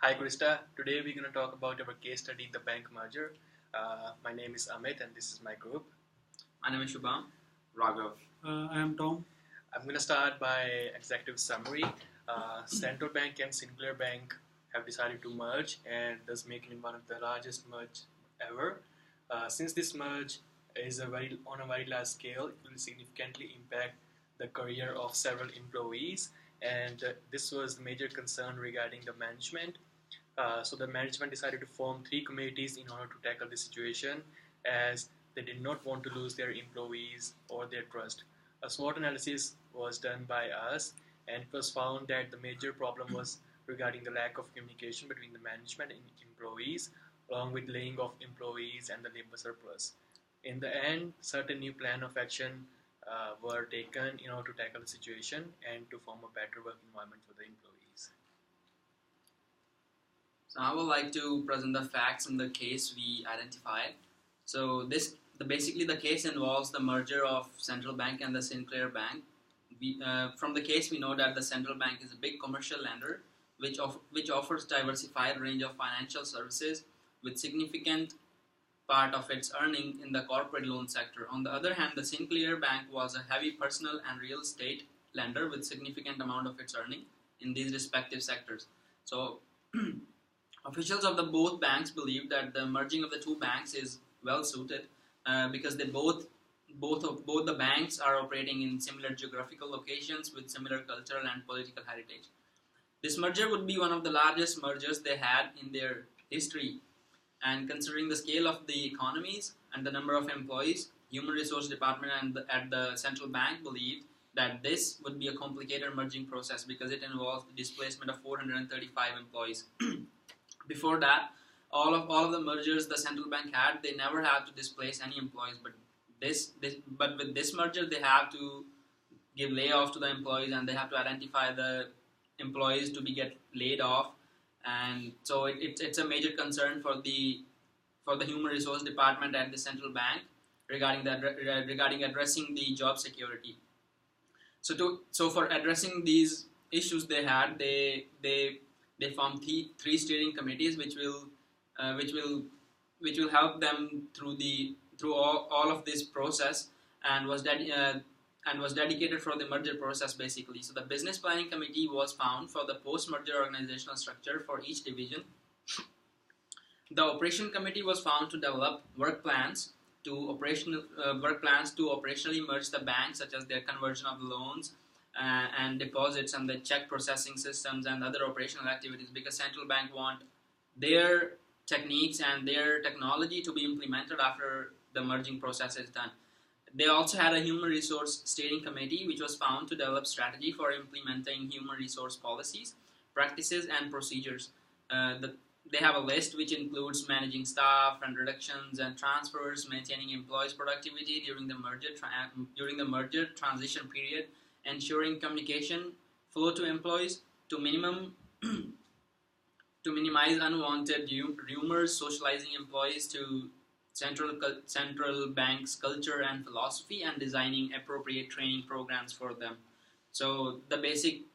Hi Krista, today we're going to talk about our case study, the bank merger. My name is Amit and this is my group. My name is Shubham. Raghav. I am Tom. I'm going to start by executive summary. Central Bank and Sinclair Bank have decided to merge and thus making it one of the largest merge ever. Since this merge is on a very large scale, it will significantly impact the career of several employees, and this was the major concern regarding the management. So the management decided to form 3 committees in order to tackle the situation, as they did not want to lose their employees or their trust. A SWOT analysis was done by us, and it was found that the major problem was regarding the lack of communication between the management and employees, along with laying off employees and the labor surplus. In the end, certain new plan of action were taken in order to tackle the situation and to form a better work environment for the employees. So I would like to present the facts in the case we identified. So basically the case involves the merger of Central Bank and the Sinclair Bank. From the case we know that the Central Bank is a big commercial lender which offers diversified range of financial services with significant part of its earning in the corporate loan sector. On the other hand, the Sinclair Bank was a heavy personal and real estate lender with significant amount of its earning in these respective sectors. So officials of the both banks believe that the merging of the two banks is well suited because they both the banks are operating in similar geographical locations with similar cultural and political heritage. This merger would be one of the largest mergers they had in their history, and considering the scale of the economies and the number of employees, Human Resource Department and at the Central Bank believed that this would be a complicated merging process because it involves the displacement of 435 employees. Before that, all of the mergers the Central Bank had, they never had to displace any employees. But with this merger, they have to give layoff to the employees and they have to identify the employees to be get laid off. And so it's a major concern for the Human Resource Department at the Central Bank regarding addressing the job security. So for addressing these issues they had, they formed three steering committees which will help them through all of this process, and was dedicated for the merger process basically. So the business planning committee was found for the post-merger organizational structure for each division. The operation committee was found to develop work plans to operationally merge the banks, such as their conversion of loans and deposits and the check processing systems and other operational activities, because Central Bank want their techniques and their technology to be implemented after the merging process is done. They also had a human resource steering committee which was found to develop strategy for implementing human resource policies, practices and procedures. They have a list which includes managing staff and reductions and transfers, maintaining employees' productivity during the merger transition period, ensuring communication flow to employees to minimize unwanted rumors, socializing employees to Central Bank's culture and philosophy, and designing appropriate training programs for them. So the basic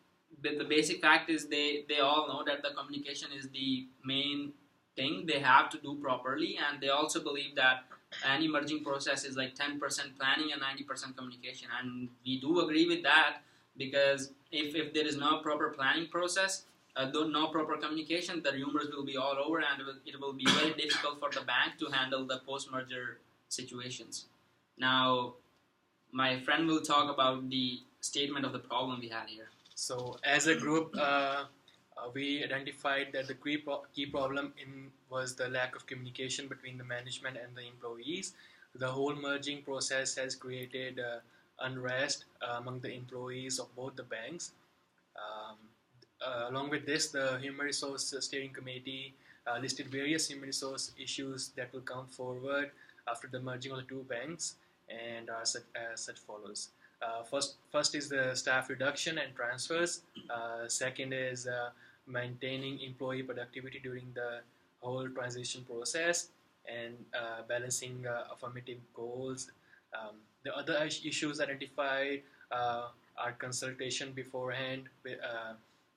fact is they all know that the communication is the main thing they have to do properly, and they also believe that any merging process is like 10% planning and 90% communication, and we do agree with that, because if there is no proper planning process, no proper communication, the rumors will be all over, and it will be very difficult for the bank to handle the post-merger situations. Now, my friend will talk about the statement of the problem we had here. So, as a group, we identified that the key problem was the lack of communication between the management and the employees. The whole merging process has created unrest among the employees of both the banks. Along with this, the Human Resource Steering Committee listed various human resource issues that will come forward after the merging of the two banks, and are such follows. First is the staff reduction and transfers. Second is maintaining employee productivity during the whole transition process, and balancing affirmative goals. The other issues identified are consultation beforehand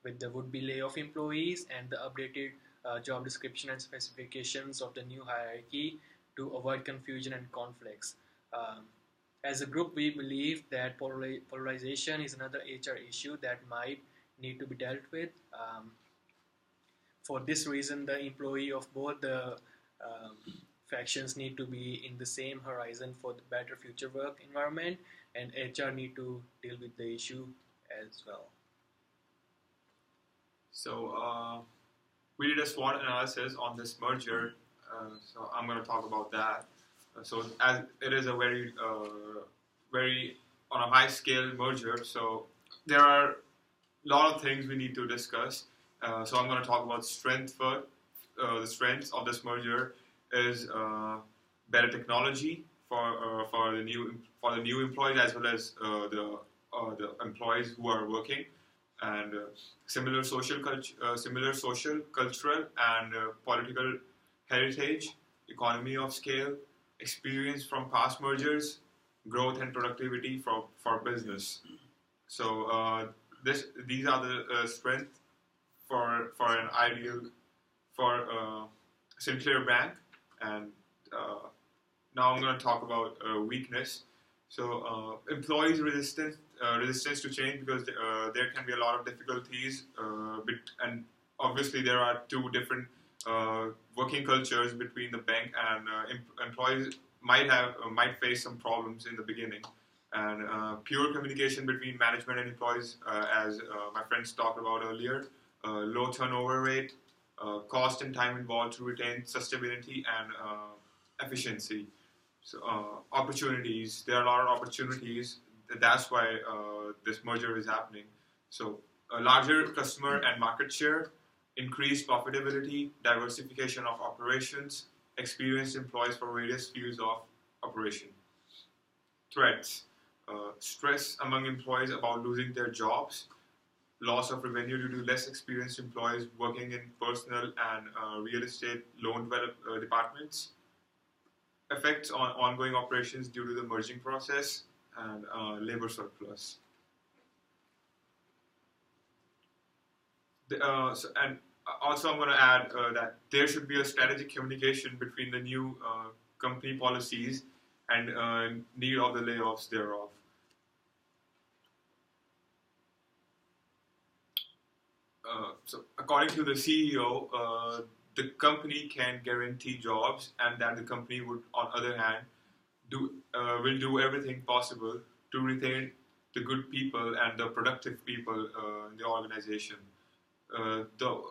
with the would-be layoff employees and the updated job description and specifications of the new hierarchy to avoid confusion and conflicts. Um, as a group, we believe that polarization is another HR issue that might need to be dealt with. For this reason, the employee of both the um, factions need to be in the same horizon for the better future work environment, and HR need to deal with the issue as well. So we did a SWOT analysis on this merger. So I'm going to talk about that. So as it is a very on a high scale merger, so there are a lot of things we need to discuss. So I'm going to talk about strength first. The strengths of this merger is better technology for the new employees as well as the employees who are working, and similar social cultural and political heritage, economy of scale, experience from past mergers, growth and productivity for business. So these are the strengths for an ideal for Sinclair Bank, and now I'm going to talk about weakness. So employees resistance to change, because there can be a lot of difficulties, and obviously there are two different working cultures between the bank, and employees might face some problems in the beginning, and pure communication between management and employees, as my friends talked about earlier, low turnover rate, cost and time involved to retain sustainability and efficiency. So opportunities, there are a lot of opportunities. That's why this merger is happening. So a larger customer and market share, increased profitability, diversification of operations, experienced employees for various fields of operation. Threats, stress among employees about losing their jobs, loss of revenue due to less experienced employees working in personal and real estate loan departments, effects on ongoing operations due to the merging process, and labor surplus. And also I'm going to add that there should be a strategic communication between the new company policies and need of the layoffs thereof. So according to the CEO, the company can guarantee jobs, and that the company would, on other hand, will do everything possible to retain the good people and the productive people in the organization. The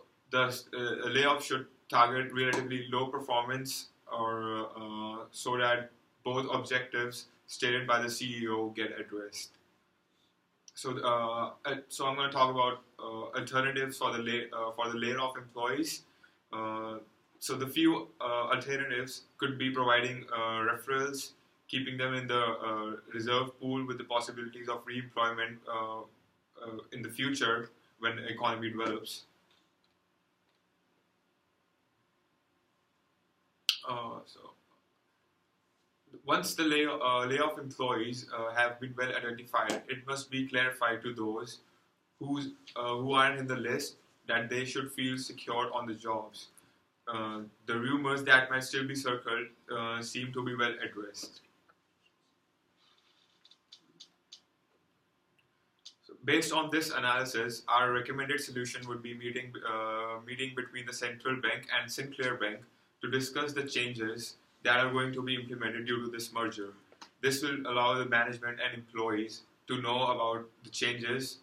layoff should target relatively low performance, or so that both objectives stated by the CEO get addressed. So I'm going to talk about alternatives for the laid-off employees. So the few alternatives could be providing referrals, keeping them in the reserve pool with the possibilities of re-employment in the future when the economy develops. So once the layoff employees have been well identified, it must be clarified to those who aren't in the list that they should feel secure on the jobs. The rumors that might still be circled seem to be well addressed. So based on this analysis, our recommended solution would be meeting between the central bank and Sinclair Bank to discuss the changes that are going to be implemented due to this merger. This will allow the management and employees to know about the changes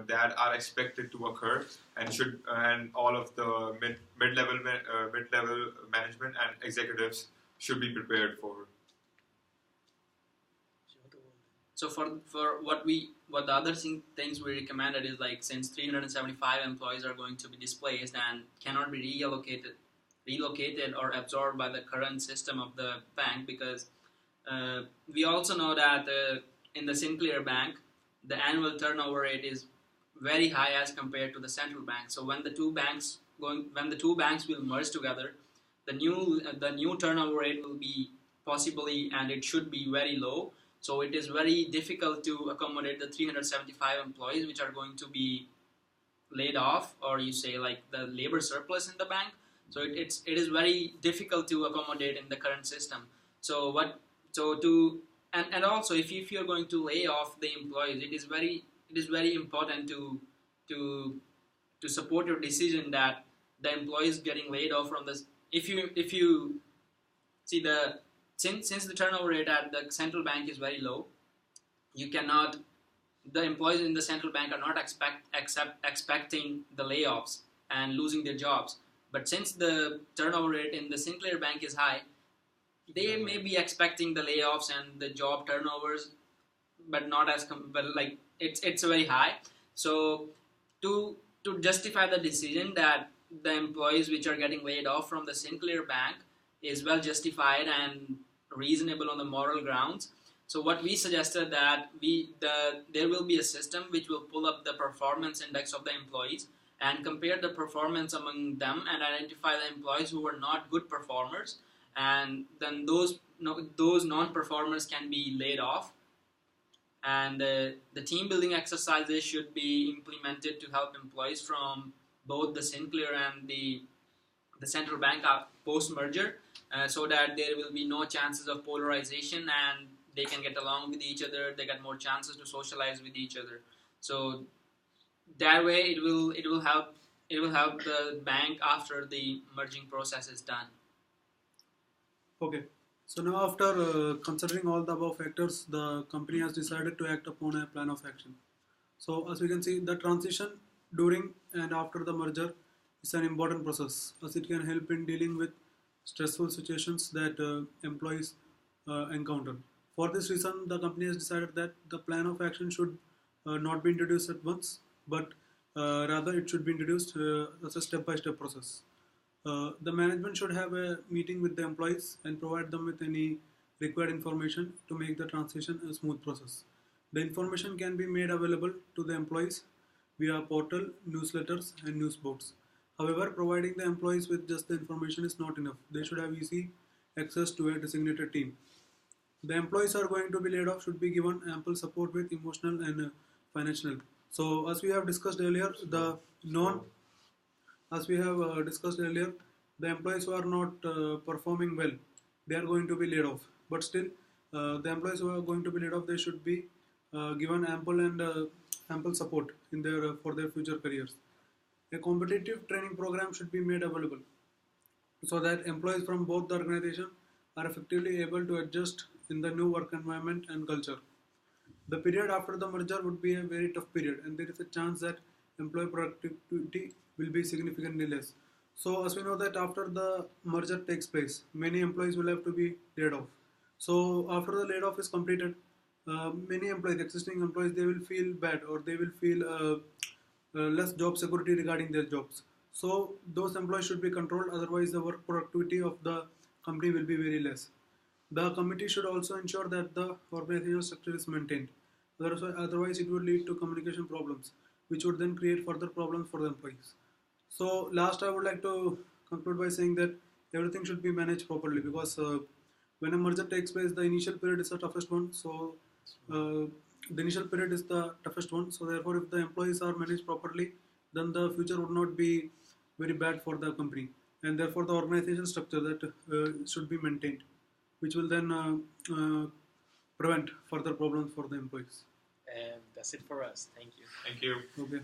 that are expected to occur, and all of the mid-level management and executives should be prepared for. So for what the other things we recommended is, like, since 375 employees are going to be displaced and cannot be relocated or absorbed by the current system of the bank, because we also know that in the Sinclair Bank, the annual turnover rate is very high as compared to the central bank. So when the two banks will merge together, the new turnover rate will be possibly, and it should be, very low. So it is very difficult to accommodate the 375 employees which are going to be laid off, or you say like the labor surplus in the bank. So it is very difficult to accommodate in the current system. So what so to and also if you're going to lay off the employees, it is very important to to support your decision that the employees getting laid off from this. If you see the since the turnover rate at the central bank is very low, you cannot the employees in the central bank are not expecting the layoffs and losing their jobs. But since the turnover rate in the Sinclair Bank is high, they may be expecting the layoffs and the job turnovers, but not as but like it's very high. So to justify the decision that the employees which are getting laid off from the Sinclair Bank is well justified and reasonable on the moral grounds. So what we suggested that there will be a system which will pull up the performance index of the employees and compare the performance among them and identify the employees who were not good performers, and then those non-performers can be laid off. And the team building exercises should be implemented to help employees from both the Sinclair and the central bank post merger, so that there will be no chances of polarization and they can get along with each other. They get more chances to socialize with each other. So that way it will help the bank after the merging process is done. Okay. So now after considering all the above factors, the company has decided to act upon a plan of action. So as we can see, the transition during and after the merger is an important process, as it can help in dealing with stressful situations that employees encounter. For this reason, the company has decided that the plan of action should not be introduced at once, but rather it should be introduced as a step-by-step process. The management should have a meeting with the employees and provide them with any required information to make the transition a smooth process. The information can be made available to the employees via portal, newsletters, and news boards. However, providing the employees with just the information is not enough. They should have easy access to a designated team. The employees who are going to be laid off should be given ample support with emotional and financial help. So, as we have discussed earlier, discussed earlier, the employees who are not performing well, they are going to be laid off. But still, the employees who are going to be laid off, they should be given ample support in their for their future careers. A competitive training program should be made available so that employees from both the organization are effectively able to adjust in the new work environment and culture. The period after the merger would be a very tough period, and there is a chance that employee productivity will be significantly less. So, as we know that after the merger takes place, many employees will have to be laid off. So, after the laid off is completed, many employees, existing employees, they will feel bad, or they will feel less job security regarding their jobs. So, those employees should be controlled, otherwise, the work productivity of the company will be very less. The committee should also ensure that the organizational structure is maintained. Otherwise, it would lead to communication problems, which would then create further problems for the employees. So, last, I would like to conclude by saying that everything should be managed properly, because when a merger takes place, the initial period is the toughest one. So, the initial period is the toughest one. So, therefore, if the employees are managed properly, then the future would not be very bad for the company, and therefore the organization structure that should be maintained, which will then prevent further problems for the employees. And that's it for us. Thank you. Thank you. Okay.